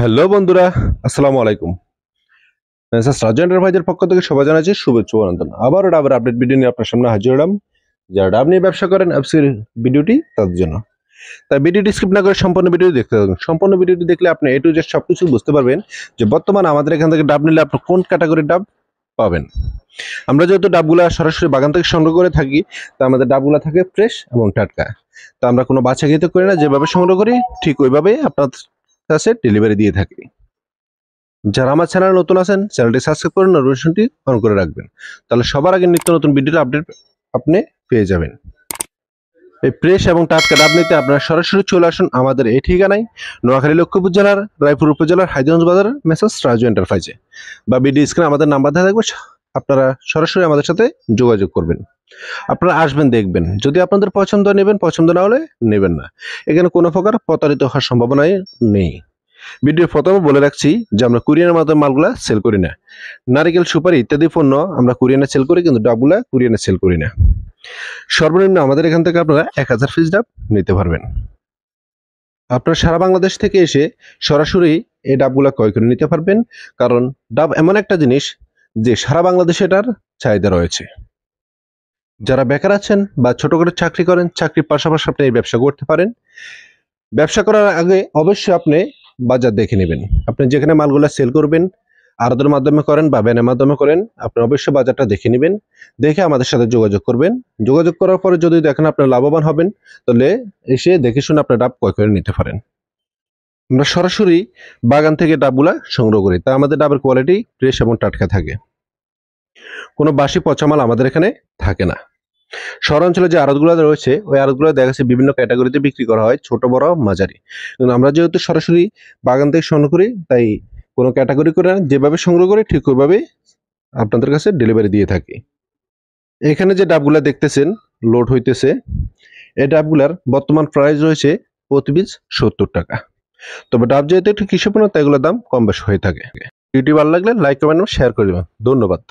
Hello বন্ধুরা, আসসালামু আলাইকুম। রাজু এন্টারপ্রাইজের পক্ষ থেকে সবাই জানাচ্ছি শুভেচ্ছা ও অভিনন্দন। আবারও ডাবের আপডেট ভিডিও নিয়ে আপনার সামনে হাজির হলাম। যারা ডাব নিয়ে ব্যবসা করেন আজকের ভিডিওটি তাদের জন্য। তাই ভিডিওটি স্কিপ না করে সম্পূর্ণ ভিডিও দেখতে থাকুন। সম্পূর্ণ ভিডিওটি দেখলে আপনি এ টু জেড সবকিছু বুঝতে পারবেন যে বর্তমানে আমাদের এখান থেকে ডাব নিলে আপনি কোন ক্যাটাগরির ডাব পাবেন। আমরা যেহেতু ডাবগুলা সরাসরি বাগান থেকে সংগ্রহ করে থাকি, তা আমাদের ডাবগুলা থাকে ফ্রেশ এবং টাটকা। তা আমরা কোনো বাছাইকৃত করি না, যেভাবে সংগ্রহ করি ঠিক ওইভাবেই আপনার কাছে ডেলিভারি দিয়ে থাকি। যারা আমার চ্যানেলে নতুন আছেন চ্যানেলটি সাবস্ক্রাইব করে নোটিফিকেশনটি অন করে রাখবেন, তাহলে সবার আগে নিত্য নতুন ভিডিওর আপডেট আপনি পেয়ে যাবেন। এই ফ্রেশ এবং টাটকা ডাব নিতে আপনারা সরাসরি চলে আসুন আমাদের এই ঠিকানায়, নোয়াখালী লক্ষ্মীপুর জেলার রায়পুর উপজেলার হাইজগঞ্জ বাজারের মেসার্স রাজু এন্টারপ্রাইজে, বা ভিডিও স্ক্রিনে আমাদের নাম্বার দেওয়া থাকবে। আপনারা সরাসরি আমাদের সাথে যোগাযোগ করবেন। আপনারা আসবেন, দেখবেন, যদি আপনাদের পছন্দ নেবেন, পছন্দ না হলে নেবেন না। এখানে কোনো প্রকার প্রতারিত হওয়ার সম্ভাবনাই নেই। ভিডিও প্রথমে বলে রাখছি যে আমরা কুরিয়ানের মাধ্যমে মালগুলা সেল করি না। নারিকেল, সুপারি ইত্যাদি পণ্য আমরা কুরিয়ানে সেল করি, কিন্তু ডাবগুলা কুরিয়ানে সেল করি না। সর্বনিম্ন আমাদের এখান থেকে আপনারা 1000 পিস ডাব নিতে পারবেন। আপনারা সারা বাংলাদেশ থেকে এসে সরাসরি এই ডাবগুলা ক্রয় করে নিতে পারবেন, কারণ ডাব এমন একটা জিনিস যে সারা বাংলাদেশে এটার চাহিদা রয়েছে। যারা বেকার আছেন বা ছোট করে চাকরি করেন, চাকরির পাশাপাশি আপনি এই ব্যবসা করতে পারেন। ব্যবসা করার আগে অবশ্যই আপনি বাজার দেখে নেবেন। আপনি যেখানে মালগুলা সেল করবেন, আড়তের মাধ্যমে করেন বা ভ্যানের মাধ্যমে করেন, আপনি অবশ্যই বাজারটা দেখে নেবেন। দেখে আমাদের সাথে যোগাযোগ করবেন। যোগাযোগ করার পরে যদি দেখেন আপনার লাভবান হবেন, তাহলে এসে দেখে শুনে আপনার ডাব ক্রয় করে নিতে পারেন। আমরা সরাসরি বাগান থেকে ডাবগুলা সংগ্রহ করি, তা আমাদের ডাবের কোয়ালিটি ফ্রেশ এবং টাটকা থাকে। কোনো বাসি পচা মাল আমাদের এখানে থাকে না। শহরাঞ্চলে যে আড়তগুলো রয়েছে, ওই আড়তগুলো দেখা যাচ্ছে বিভিন্ন ক্যাটাগরিতে বিক্রি করা হয়, ছোট বড় মাঝারি। কিন্তু আমরা যেহেতু সরাসরি বাগান থেকে সংগ্রহ করি, তাই কোনো ক্যাটাগরি করে না, যেভাবে সংগ্রহ করি ঠিক ওইভাবেই আপনাদের কাছে ডেলিভারি দিয়ে থাকি। এখানে যে ডাবগুলা দেখতেছেন লোড হইতেছে, এই ডাবগুলার বর্তমান প্রাইস রয়েছে প্রতি পিস 70 টাকা। তবে ডাব যেহেতু একটু কৃষিপণ্য, তাই এগুলোর দাম কম বেশ হয়ে থাকে। ভিডিও ভালো লাগলে লাইক, কমেন্ট এবং শেয়ার করে দেবেন। ধন্যবাদ।